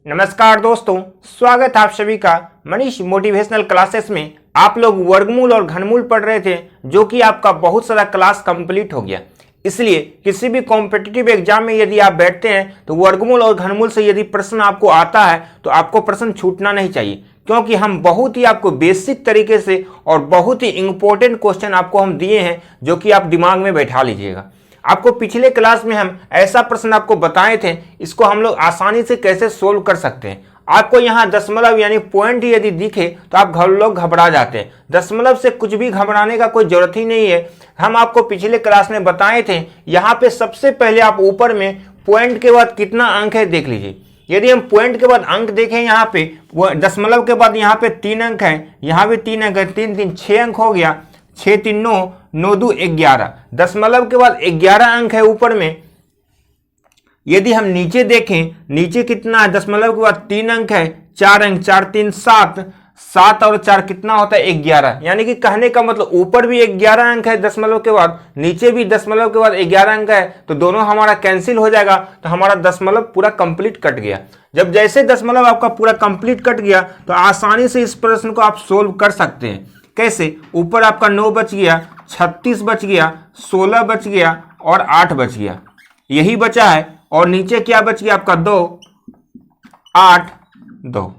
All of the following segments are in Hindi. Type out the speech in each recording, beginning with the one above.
नमस्कार दोस्तों, स्वागत है आप सभी का मनीष मोटिवेशनल क्लासेस में। आप लोग वर्गमूल और घनमूल पढ़ रहे थे, जो कि आपका बहुत सारा क्लास कंप्लीट हो गया। इसलिए किसी भी कॉम्पिटिटिव एग्जाम में यदि आप बैठते हैं तो वर्गमूल और घनमूल से यदि प्रश्न आपको आता है तो आपको प्रश्न छूटना नहीं चाहिए, क्योंकि हम बहुत ही आपको बेसिक तरीके से और बहुत ही इंपॉर्टेंट क्वेश्चन आपको हम दिए हैं, जो कि आप दिमाग में बैठा लीजिएगा। आपको पिछले क्लास में हम ऐसा प्रश्न आपको बताए थे, इसको हम लोग आसानी से कैसे सोल्व कर सकते हैं। आपको यहाँ दशमलव यानी पॉइंट यदि दिखे तो आप लोग घबरा जाते हैं। दशमलव से कुछ भी घबराने का कोई जरूरत ही नहीं है। हम आपको पिछले क्लास में बताए थे, यहाँ पे सबसे पहले आप ऊपर में पॉइंट के बाद कितना अंक है देख लीजिए। यदि हम पॉइंट के बाद अंक देखें, यहाँ पे दशमलव के बाद यहाँ पे 3 अंक है, यहाँ भी 3 अंक है, 3 3 6 अंक हो गया, 6 3 9 9 2 11। दशमलव के बाद 11 अंक है ऊपर में। यदि हम नीचे देखें, नीचे कितना है, दशमलव के बाद 3 अंक है, 4 अंक, 4 3 7, 7 और 4 कितना होता है 11। यानी कि कहने का मतलब ऊपर भी 11 अंक है दशमलव के बाद, नीचे भी दशमलव के बाद 11 अंक है, तो दोनों हमारा कैंसिल हो जाएगा, तो हमारा दशमलव पूरा कंप्लीट कट गया। जब जैसे दशमलव आपका पूरा कंप्लीट कट गया तो आसानी से इस प्रश्न को आप सोल्व कर सकते हैं। कैसे? ऊपर आपका 9 बच गया, 36 बच गया, 16 बच गया और 8 बच गया, यही बचा है। और नीचे क्या बच गया आपका 2 8 2।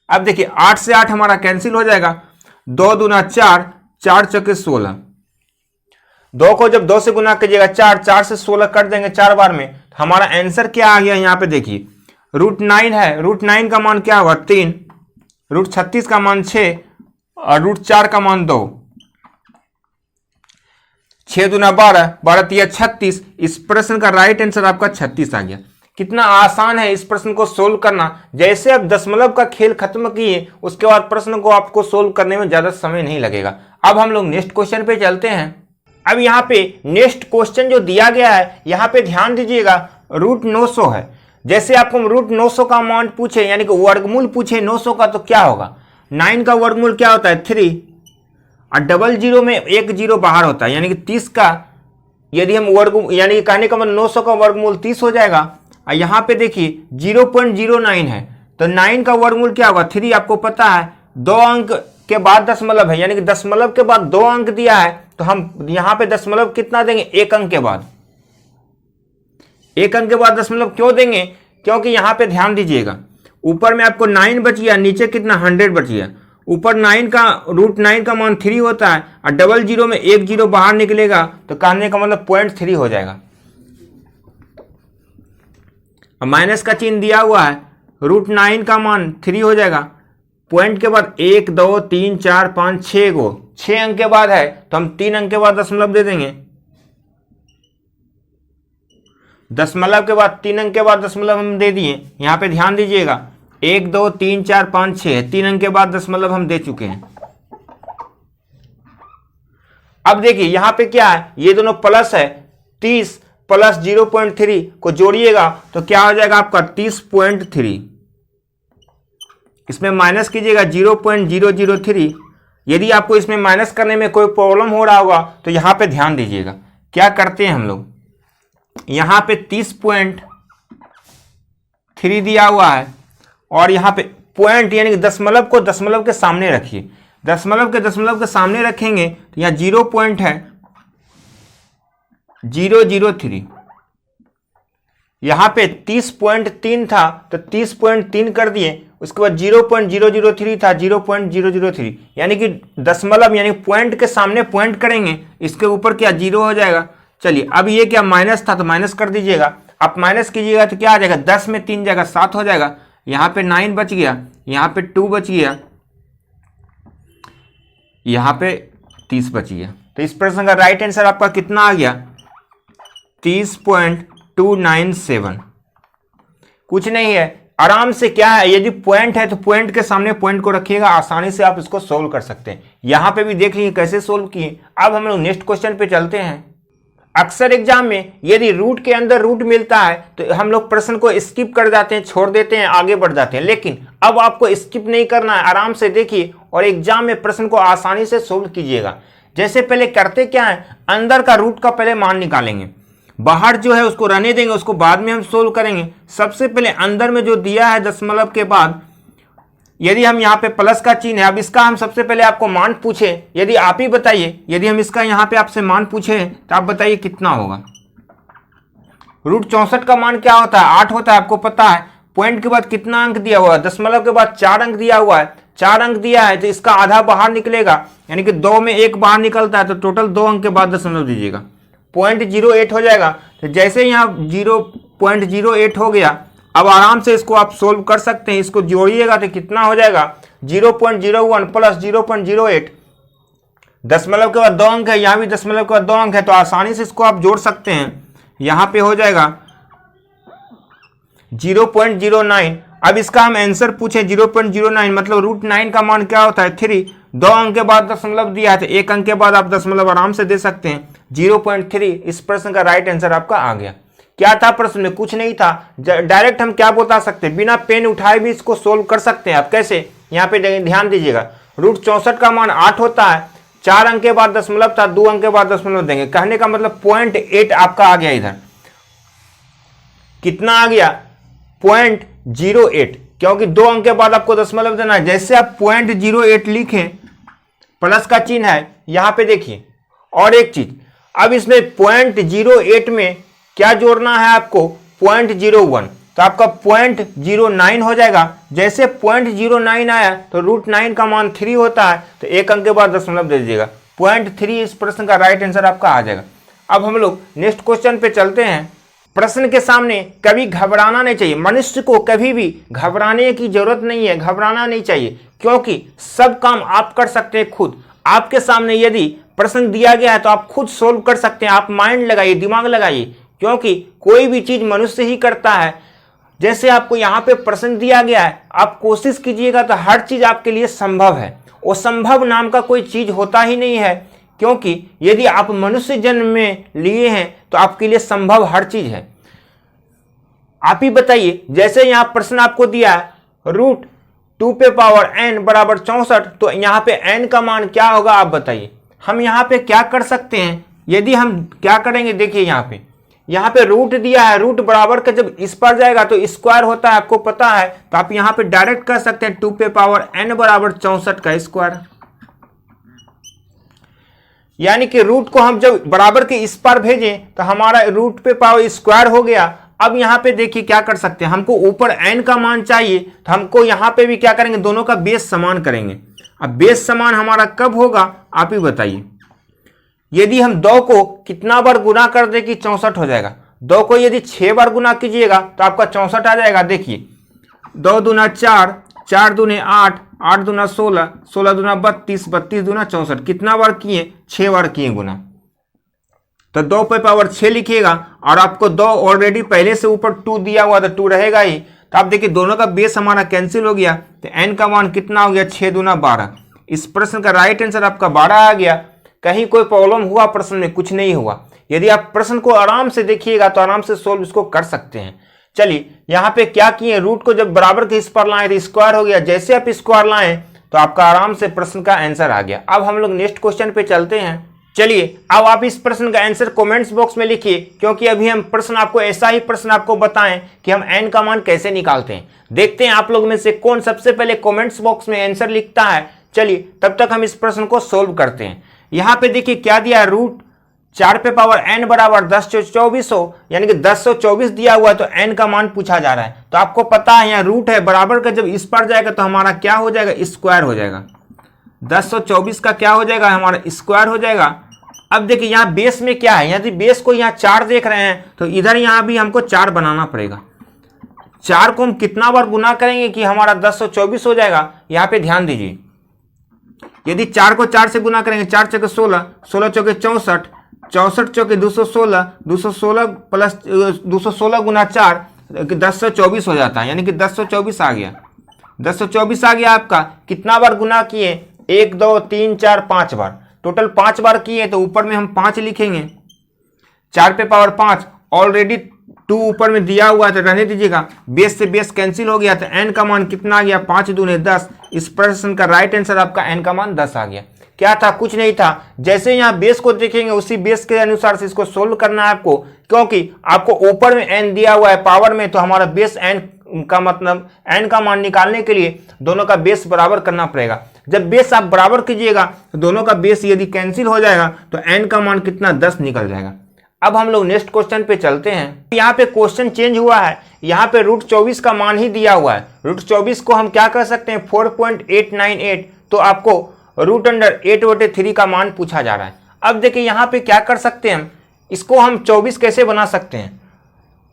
अब देखिए 8 से 8 हमारा कैंसिल हो जाएगा, 2 दूना 4, 4 चौके 16। 2 को जब 2 से गुना कीजिएगा 4, 4 से 16 कट देंगे 4 बार में, तो हमारा आंसर क्या आ गया यहाँ पे देखिए, √9 है। √9 का मान क्या हुआ 3, √36 का मान 6 और √4 का मान 2। 6 दूना 12, 12 तिया 36। इस प्रश्न का राइट आंसर आपका 36 आ गया। कितना आसान है इस प्रश्न को सोल्व करना। जैसे आप दशमलव का खेल खत्म किए, उसके बाद प्रश्न को आपको सोल्व करने में ज्यादा समय नहीं लगेगा। अब हम लोग नेक्स्ट क्वेश्चन पे चलते हैं। अब यहाँ पे नेक्स्ट क्वेश्चन जो दिया गया है, यहाँ पे ध्यान दीजिएगा, √900 है। जैसे आपको √900 का अमाउंट पूछे, यानी कि वर्गमूल पूछे 900 का, तो क्या होगा? 9 का वर्गमूल क्या होता है 3, और 00 में एक 0 बाहर होता है, यानी कि 30 का यदि हम वर्ग, यानी कहने का मतलब 900 का वर्गमूल 30 हो जाएगा। और यहाँ पे देखिए 0.09 है, तो 9 का वर्गमूल क्या होगा 3, आपको पता है 2 अंक के बाद दशमलव है, यानी कि दशमलव के बाद 2 अंक दिया है, तो हम यहाँ पे दशमलव कितना देंगे 1 अंक के बाद। 1 अंक के बाद दशमलव क्यों देंगे? क्योंकि यहाँ पे ध्यान दीजिएगा, ऊपर में आपको 9 बच गया, नीचे कितना 100 बच गया। ऊपर 9 का √9 का मान 3 होता है, और 00 में एक 0 बाहर निकलेगा, तो कहने का मतलब 0.3 हो जाएगा। अब माइनस का चिन्ह दिया हुआ है, √9 का मान 3 हो जाएगा। पॉइंट के बाद 1 2 3 4 5 6 गो, 6 अंक के बाद है, तो हम 3 अंक के बाद दशमलव दे देंगे। दशमलव के बाद 3 अंक के बाद दशमलव हम दे दिए। यहाँ पे ध्यान दीजिएगा, 1 2 3 4 5 6, 3 अंक के बाद दशमलव हम दे चुके हैं। अब देखिए यहाँ पे क्या है, ये दोनों प्लस है, 30 प्लस 0.3 को जोड़िएगा तो क्या हो जाएगा आपका 30.3। इसमें माइनस कीजिएगा 0.003। यदि आपको इसमें माइनस करने में कोई प्रॉब्लम हो रहा होगा तो यहाँ पे ध्यान दीजिएगा, क्या करते हैं हम लोग, यहाँ पे 30.3 दिया हुआ है, और यहाँ पे पॉइंट यानी कि दशमलव को दशमलव के सामने रखिए। दशमलव के सामने रखेंगे तो यहाँ 0 पॉइंट है 003। यहाँ पे 30.3 था तो 30.3 कर दिए, उसके बाद 0.003 था 0.003, यानी कि दशमलव यानी पॉइंट के सामने पॉइंट करेंगे, इसके ऊपर क्या 0 हो जाएगा। चलिए अब ये क्या माइनस था तो माइनस कर दीजिएगा। आप माइनस कीजिएगा तो क्या आ जाएगा, 10 में 3 जाएगा 7 हो जाएगा। यहाँ पे 9 बच गया, यहाँ पे 2 बच गया, यहाँ पे 30 बच गया। तो इस प्रश्न का राइट आंसर आपका कितना आ गया 30.297। कुछ नहीं है, आराम से क्या है, यदि पॉइंट है तो पॉइंट के सामने पॉइंट को रखिएगा, आसानी से आप इसको सोल्व कर सकते हैं। यहाँ पे भी देख लीजिए कैसे सोल्व किए। अब हम लोग नेक्स्ट क्वेश्चन पे चलते हैं। अक्सर एग्जाम में यदि रूट के अंदर रूट मिलता है तो हम लोग प्रश्न को स्किप कर जाते हैं, छोड़ देते हैं, आगे बढ़ जाते हैं। लेकिन अब आपको स्किप नहीं करना है, आराम से देखिए और एग्जाम में प्रश्न को आसानी से सोल्व कीजिएगा। जैसे पहले करते क्या है, अंदर का रूट का पहले मान निकालेंगे, बाहर जो है उसको रहने देंगे, उसको बाद में हम सोल्व करेंगे। सबसे पहले अंदर में जो दिया है दशमलव के बाद यदि हम यहाँ पे प्लस का चिन्ह है, अब इसका हम सबसे पहले आपको मान पूछे, यदि आप ही बताइए, यदि हम इसका यहाँ पे आपसे मान पूछे तो आप बताइए कितना होगा। √64 का मान क्या होता है? 8 होता है, आपको पता है। पॉइंट के बाद कितना अंक दिया हुआ है? दशमलव के बाद 4 अंक दिया हुआ है। 4 अंक दिया है तो इसका आधा बाहर निकलेगा, यानी कि 2 में 1 बाहर निकलता है, तो टोटल 2 अंक के बाद दशमलव दीजिएगा, 0.08 हो जाएगा। तो जैसे यहाँ 0.08 हो गया, अब आराम से इसको आप सोल्व कर सकते हैं। इसको जोड़िएगा तो कितना हो जाएगा? 0.01 प्लस 0.08, दशमलव के बाद 2 अंक है, यहाँ भी दशमलव के बाद 2 अंक है, तो आसानी से इसको आप जोड़ सकते हैं। यहाँ पे हो जाएगा 0.09। अब इसका हम आंसर पूछे 0.09, मतलब √9 का मान क्या होता है? 3। 2 अंक के बाद दशमलव दिया है तो 1 अंक के बाद आप दशमलव आराम से दे सकते हैं, 0.3। इस प्रश्न का राइट आंसर आपका आ गया। क्या था प्रश्न में? कुछ नहीं था। डायरेक्ट हम क्या बता सकते हैं, बिना पेन उठाए भी इसको सोल्व कर सकते हैं। आप कैसे? यहाँ पे ध्यान दीजिएगा, √64 का मान 8 होता है, 4 अंक के बाद दशमलव था, 2 अंक के बाद दशमलव देंगे। कहने का मतलब 0.8 आपका आ गया। इधर कितना आ गया? 0.08, क्योंकि 2 अंक के बाद आपको दशमलव देना है। जैसे आप 0.08 लिखें, प्लस का चिन्ह है यहाँ पे देखिए। और एक चीज, अब इसमें 0.08 में क्या जोड़ना है आपको? 0.01, तो आपका 0.09 हो जाएगा। जैसे 0.09 आया तो √9 का मान 3 होता है, तो 1 अंक के बाद दशमलव दे दीजिएगा, 0.3 इस प्रश्न का राइट आंसर आपका आ जाएगा। अब हम लोग नेक्स्ट क्वेश्चन पे चलते हैं। प्रश्न के सामने कभी घबराना नहीं चाहिए। मनुष्य को कभी भी घबराने की जरूरत नहीं है, घबराना नहीं चाहिए, क्योंकि सब काम आप कर सकते हैं खुद। आपके सामने यदि प्रश्न दिया गया है तो आप खुद सोल्व कर सकते हैं। आप माइंड लगाइए, दिमाग लगाइए, क्योंकि कोई भी चीज मनुष्य ही करता है। जैसे आपको यहाँ पे प्रश्न दिया गया है, आप कोशिश कीजिएगा तो हर चीज आपके लिए संभव है। असंभव नाम का कोई चीज होता ही नहीं है, क्योंकि यदि आप मनुष्य जन्म में लिए हैं तो आपके लिए संभव हर चीज है। आप ही बताइए, जैसे यहाँ प्रश्न आपको दिया है √2 पे पावर n बराबर 64, तो यहाँ पे n का मान क्या होगा आप बताइए। हम यहाँ पे क्या कर सकते हैं? यदि हम क्या करेंगे, देखिए यहाँ पे रूट दिया है, रूट बराबर का जब इस पर जाएगा तो स्क्वायर होता है, आपको पता है। तो आप यहाँ पे डायरेक्ट कर सकते हैं 2 पे पावर n बराबर 64 का स्क्वायर, यानी कि रूट को हम जब बराबर के इस पर भेजें तो हमारा √2 पे पावर स्क्वायर हो गया। अब यहाँ पे देखिए क्या कर सकते हैं, हमको ऊपर n का मान चाहिए, तो हमको यहाँ पे भी क्या करेंगे, दोनों का बेस समान करेंगे। अब बेस समान हमारा कब होगा आप ही बताइए। यदि हम 2 को कितना बार गुना कर दे कि 64 हो जाएगा? 2 को यदि 6 बार गुना कीजिएगा तो आपका 64 आ जाएगा। देखिए 2 दूना 4, 4 दूने 8, 8 दूना 16, 16 दूना 32, 32 दूना 64। कितना बार किए? 6 बार किए गुना। तो 2 पे पावर 6 लिखिएगा, और आपको 2 ऑलरेडी पहले से ऊपर 2 दिया हुआ तो 2 रहेगा ही। तो आप देखिए दोनों का बेस हमारा कैंसिल हो गया, तो n का मान कितना हो गया? 6 दूना 12। इस प्रश्न का राइट आंसर आपका 12 आ गया। कहीं कोई प्रॉब्लम हुआ प्रश्न में? कुछ नहीं हुआ। यदि आप प्रश्न को आराम से देखिएगा तो आराम से सोल्व इसको कर सकते हैं। चलिए यहाँ पे क्या किए, रूट को जब बराबर के इस पर लाए तो स्क्वायर हो गया। जैसे आप स्क्वायर लाए तो आपका आराम से प्रश्न का आंसर आ गया। अब हम लोग नेक्स्ट क्वेश्चन पे चलते हैं। चलिए अब आप इस प्रश्न का आंसर कमेंट्स बॉक्स में लिखिए, क्योंकि अभी हम प्रश्न आपको ऐसा ही प्रश्न आपको बताएं कि हम n का मान कैसे निकालते हैं। देखते हैं आप लोग में से कौन सबसे पहले कमेंट्स बॉक्स में आंसर लिखता है। चलिए तब तक हम इस प्रश्न को सोल्व करते हैं। यहाँ पे देखिए क्या दिया है, √4 पे पावर n बराबर 1024 हो, यानी कि 1024 दिया हुआ है, तो n का मान पूछा जा रहा है। तो आपको पता है यहाँ रूट है, बराबर का जब इस पर जाएगा तो हमारा क्या हो जाएगा? स्क्वायर हो जाएगा। 1024 का क्या हो जाएगा? हमारा स्क्वायर हो जाएगा। अब देखिए यहाँ बेस में क्या है, यदि बेस को यहाँ 4 देख रहे हैं तो इधर यहाँ भी हमको 4 बनाना पड़ेगा। 4 को हम कितना बार गुना करेंगे कि हमारा 1024 हो जाएगा? यहाँ पे ध्यान दीजिए, यदि 4 को 4 से गुना करेंगे, 4 चौके 16, 16 चौके 64, 64 चौके 216, 216 प्लस 216 गुना 4 1024 हो जाता है, यानी कि 1024 आ गया। 1024 आ गया आपका। कितना बार गुना किए? 1 2 3 4 5 बार, टोटल 5 बार किए, तो ऊपर में हम 5 लिखेंगे। 4 पे पावर 5, ऑलरेडी 2 ऊपर में दिया हुआ है तो रहने दीजिएगा। बेस से बेस कैंसिल हो गया, तो n का मान कितना आ गया? 5 दूने 10। इस प्रश्न का राइट आंसर आपका n का मान 10 आ गया। क्या था? कुछ नहीं था। जैसे यहाँ बेस को देखेंगे उसी बेस के अनुसार से इसको सोल्व करना है आपको। क्योंकि आपको ऊपर में n दिया हुआ है पावर में, तो हमारा बेस n का मतलब n का मान निकालने के लिए दोनों का बेस बराबर करना पड़ेगा। जब बेस आप बराबर कीजिएगा तो दोनों का बेस यदि कैंसिल हो जाएगा तो n का मान कितना 10 निकल जाएगा। अब हम लोग नेक्स्ट क्वेश्चन पे चलते हैं। यहाँ पे क्वेश्चन चेंज हुआ है, यहाँ पे √24 का मान ही दिया हुआ है। √24 को हम क्या कर सकते हैं 4.898, तो आपको √8/3 का मान पूछा जा रहा है। अब देखिए यहाँ पे क्या कर सकते हैं, हम इसको हम 24 कैसे बना सकते हैं।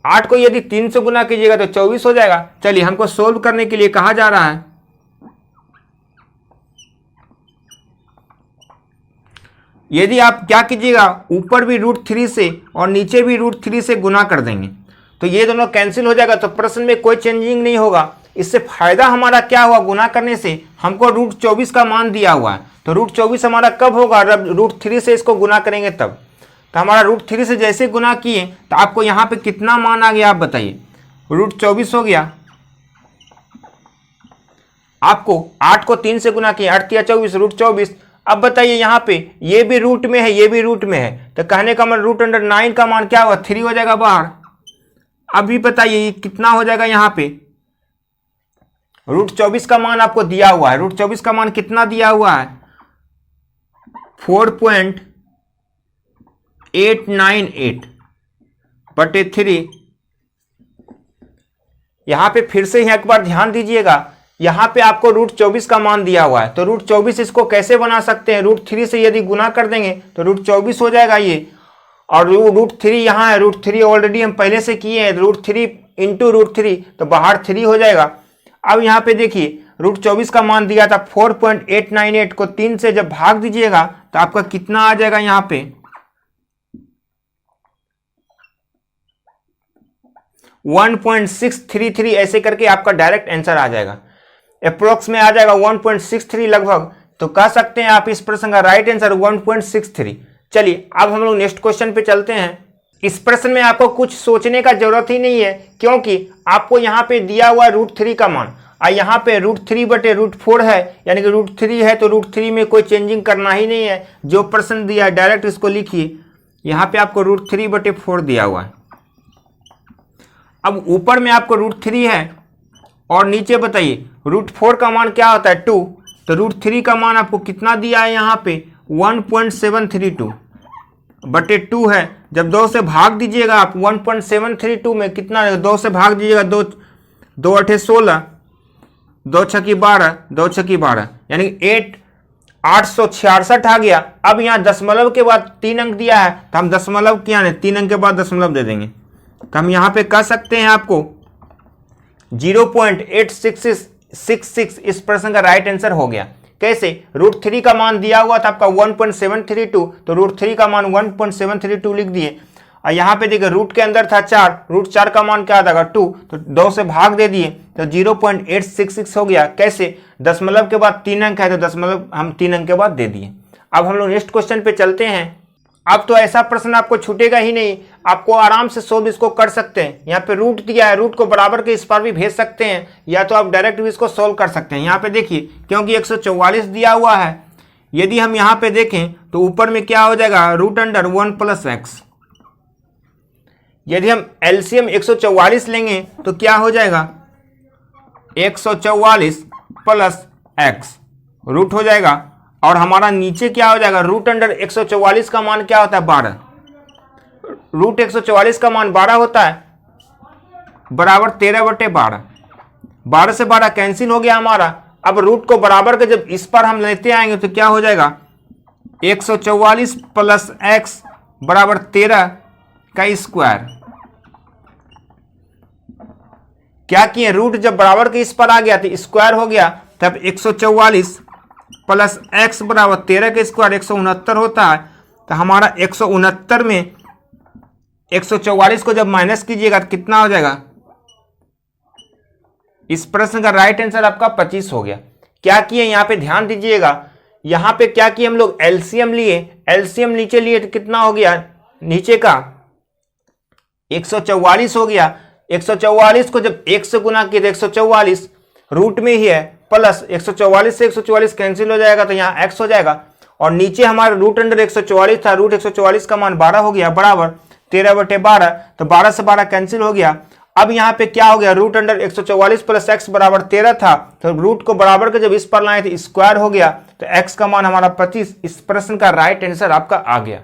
8 को यदि 3 से गुना कीजिएगा तो 24 हो जाएगा। चलिए हमको सोल्व करने के लिए कहा जा रहा है, यदि आप क्या कीजिएगा ऊपर भी √3 से और नीचे भी √3 से गुना कर देंगे तो ये दोनों कैंसिल हो जाएगा, तो प्रश्न में कोई चेंजिंग नहीं होगा। इससे फायदा हमारा क्या हुआ, गुना करने से हमको √24 का मान दिया हुआ है, तो √24 हमारा कब होगा, जब √3 से इसको गुना करेंगे तब। तो हमारा √3 से जैसे गुना किए तो आपको यहाँ पे कितना मान आ गया आप बताइए, √24 हो गया। आपको 8 को 3 से गुना किए, 8 × 24 √24। अब बताइए यहाँ पे ये भी रूट में है, ये भी रूट में है, तो कहने का मतलब √9 का मान क्या हुआ 3 हो जाएगा बाहर। अभी बताइए ये कितना हो जाएगा, यहाँ पे √24 का मान आपको दिया हुआ है, √24 का मान कितना दिया हुआ है 4.898/3। यहां पे फिर से एक बार ध्यान दीजिएगा, यहां पे आपको √24 का मान दिया हुआ है, तो √24 इसको कैसे बना सकते हैं, √3 से यदि गुना कर देंगे तो √24 हो जाएगा ये, और √3 यहाँ है, √3 ऑलरेडी हम पहले से किए हैं, √3 इंटू √3 तो बाहर 3 हो जाएगा। अब यहाँ पे देखिए √24 का मान दिया था 4.898 को 3 से जब भाग दीजिएगा तो आपका कितना आ जाएगा, यहाँ पे 1.633, ऐसे करके आपका डायरेक्ट आंसर आ जाएगा, अप्रोक्स में आ जाएगा 1.63 लगभग। तो कह सकते हैं आप इस प्रश्न का राइट आंसर 1.63। चलिए अब हम लोग नेक्स्ट क्वेश्चन पे चलते हैं। इस प्रश्न में आपको कुछ सोचने का जरूरत ही नहीं है, क्योंकि आपको यहाँ पे दिया हुआ √3 का मान, और यहाँ पे √3/√4 है, यानी कि √3 है तो √3 में कोई चेंजिंग करना ही नहीं है। जो प्रश्न दिया है डायरेक्ट इसको लिखिए, यहाँ पे आपको √3/4 दिया हुआ है। अब ऊपर में आपको √3 है और नीचे बताइए √4 का मान क्या होता है 2, तो √3 का मान आपको कितना दिया है यहाँ पे 1.732/2 है। जब 2 से भाग दीजिएगा आप 1.732 में कितना, 2 से भाग दीजिएगा 2 8 16, 2 6 12, 2 6 12, यानी 866 आ गया। अब यहाँ दशमलव के बाद 3 अंक दिया है, तो हम दशमलव क्या है 3 अंक के बाद दशमलव दे देंगे, तो हम यहाँ पे कह सकते हैं आपको 0.866 इस प्रश्न का राइट आंसर हो गया। कैसे, √3 का मान दिया हुआ था आपका 1.732, तो √3 का मान 1.732 लिख दिए, और यहाँ पे देखिए रूट के अंदर था 4, √4 का मान क्या था 2, तो 2 से भाग दे दिए तो 0.866 हो गया। कैसे, दशमलव के बाद 3 अंक है तो दशमलव हम 3 अंक के बाद दे दिए। अब हम लोग नेक्स्ट क्वेश्चन पे चलते हैं। अब तो ऐसा प्रश्न आपको छूटेगा ही नहीं, आपको आराम से सोल्व इसको कर सकते हैं। यहाँ पे रूट दिया है, रूट को बराबर के इस पार भी भेज सकते हैं, या तो आप डायरेक्ट भी इसको सोल्व कर सकते हैं। यहाँ पे देखिए क्योंकि 144 दिया हुआ है, यदि हम यहाँ पे देखें तो ऊपर में क्या हो जाएगा √1 + x। यदि हम एलसीएम 144 लेंगे तो क्या हो जाएगा 144 + x रूट हो जाएगा, और हमारा नीचे क्या हो जाएगा √144 का मान क्या होता है 12, √144 का मान 12 होता है, बराबर 13/12। 12 से 12 कैंसिल हो गया हमारा। अब रूट को बराबर के जब इस पर हम लेते आएंगे तो क्या हो जाएगा 144 + x बराबर 13 का स्क्वायर। क्या किए, रूट जब बराबर के इस पर आ गया तो स्क्वायर हो गया, तब 144 + x बराबर 13 का स्क्वायर 169 होता है। तो हमारा 169 में 144 को जब माइनस कीजिएगा तो कितना हो जाएगा, इस प्रश्न का राइट आंसर आपका 25 हो गया। क्या किए यहाँ पे ध्यान दीजिएगा, यहाँ पे क्या किए हम लोग एलसीएम लिए, एलसीएम नीचे लिए तो कितना हो गया, नीचे का 144 हो गया। 144 को जब 1 से गुना किए तो 144 रूट में ही है, प्लस 144 से 144 कैंसिल हो जाएगा तो यहाँ x हो जाएगा, और नीचे हमारा √144 था, √144 का मान 12 हो गया, बराबर 13/12, तो 12 से 12 कैंसिल हो गया। अब यहाँ पे क्या हो गया, रूट अंडर 144 प्लस एक्स बराबर 13 था, तो रूट को बराबर के जब इस पर लाए थे स्क्वायर हो गया, तो एक्स का मान हमारा 25। इस प्रश्न का राइट आंसर आपका आ गया।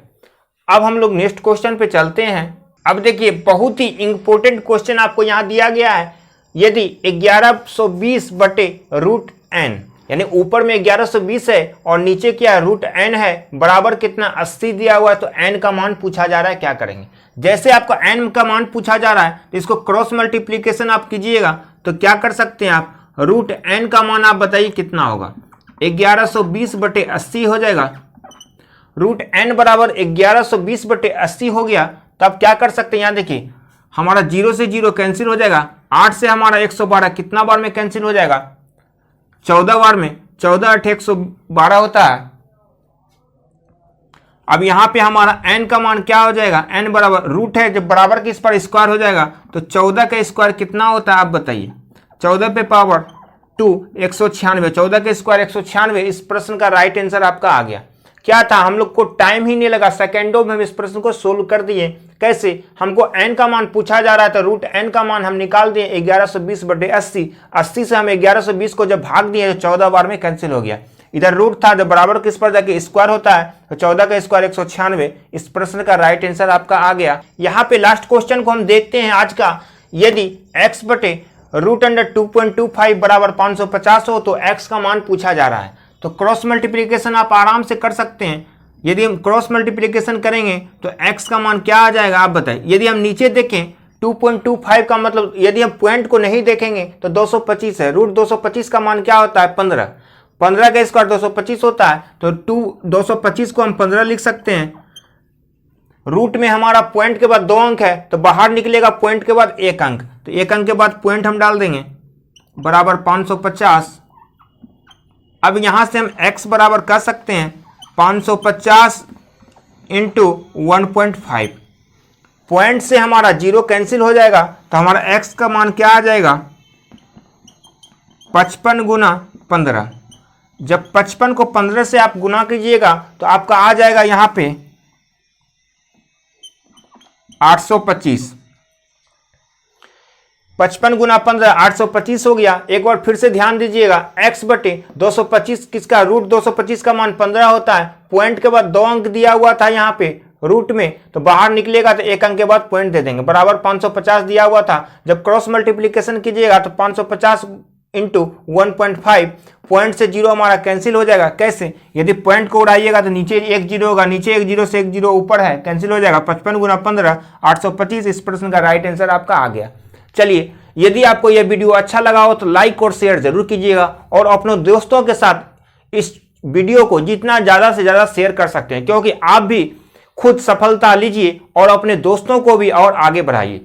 अब हम लोग नेक्स्ट क्वेश्चन पे चलते हैं। अब देखिए बहुत ही इंपॉर्टेंट क्वेश्चन आपको यहाँ दिया गया है। यदि 1120 बटे रूट एन, यानी ऊपर में 1120 है और नीचे क्या है, रूट एन है, बराबर कितना 80 दिया हुआ है, तो एन का मान पूछा जा रहा है, क्या करेंगे। जैसे आपको एन का मान पूछा जा रहा है तो इसको क्रॉस मल्टीप्लीकेशन आप कीजिएगा, तो क्या कर सकते हैं आप, रूट एन का मान आप बताइए कितना होगा, 1120 बटे 80 हो जाएगा। रूट एन बराबर 1120 बटे 80 हो गया, तो आप क्या कर सकते हैं, यहाँ देखिए हमारा 0 से 0 कैंसिल हो जाएगा, 8 से हमारा 112 कितना बार में कैंसिल हो जाएगा, 14 बार में, 14 8 112 होता है। अब यहां पे हमारा n का मान क्या हो जाएगा, n बराबर रूट है, जब बराबर के इस पर स्क्वायर हो जाएगा तो 14 का स्क्वायर कितना होता है आप बताइए, 14 पे पावर 2 196, 14 का स्क्वायर 196। इस प्रश्न का राइट आंसर आपका आ गया। क्या था, हम लोग को टाइम ही नहीं लगा, सेकेंडों में हम इस प्रश्न को सोल्व कर दिए। कैसे, हमको n का मान पूछा जा रहा है तो रूट n का मान हम निकाल दिए 1120 बटे 80, 80 से हम 1120 को जब भाग दिए तो 14 बार में कैंसिल हो गया। इधर रूट था, जब बराबर किस पर जाके स्क्वायर होता है तो 14 का स्क्वायर 196। इस प्रश्न का राइट आंसर आपका आ गया। यहाँ पे लास्ट क्वेश्चन को हम देखते हैं आज का। यदि x बटे रूट अंडर 2.25 बराबर 550 हो तो x का मान पूछा जा रहा है। तो क्रॉस मल्टीप्लीकेशन आप आराम से कर सकते हैं। यदि हम क्रॉस मल्टीप्लीकेशन करेंगे तो x का मान क्या आ जाएगा आप बताइए। यदि हम नीचे देखें 2.25 का मतलब, यदि हम पॉइंट को नहीं देखेंगे तो 225 है, रूट 225 का मान क्या होता है 15, 15 का स्क्वायर 225 होता है, तो 225 को हम 15 लिख सकते हैं। रूट में हमारा पॉइंट के बाद 2 अंक है तो बाहर निकलेगा पॉइंट के बाद 1 अंक, तो 1 अंक के बाद पॉइंट हम डाल देंगे बराबर 550। अब यहां से हम x बराबर कर सकते हैं 550 इंटू 1.5। पॉइंट से हमारा 0 कैंसिल हो जाएगा तो हमारा x का मान क्या आ जाएगा 55 गुना 15। जब 55 को 15 से आप गुना कीजिएगा तो आपका आ जाएगा यहां पे 825। 55 गुना 15 825 हो गया। एक बार फिर से ध्यान दीजिएगा, x बटे 225 किसका, रूट 225 का मान 15 होता है। पॉइंट के बाद 2 अंक दिया हुआ था यहाँ पे रूट में, तो बाहर निकलेगा तो 1 अंक के बाद पॉइंट दे देंगे, बराबर 550 दिया हुआ था। जब क्रॉस मल्टीप्लीकेशन कीजिएगा तो 550 इंटू 1.5, पॉइंट से 0 हमारा कैंसिल हो जाएगा। कैसे, यदि पॉइंट को उड़ाइएगा तो नीचे 1 0 होगा, नीचे 1 0 से 1 0 ऊपर है, कैंसिल हो जाएगा। 55 गुना 15 825। इस प्रश्न का राइट आंसर आपका आ गया। चलिए, यदि आपको यह वीडियो अच्छा लगा हो तो लाइक और शेयर जरूर कीजिएगा, और अपने दोस्तों के साथ इस वीडियो को जितना ज़्यादा से ज़्यादा शेयर कर सकते हैं, क्योंकि आप भी खुद सफलता लीजिए और अपने दोस्तों को भी और आगे बढ़ाइए।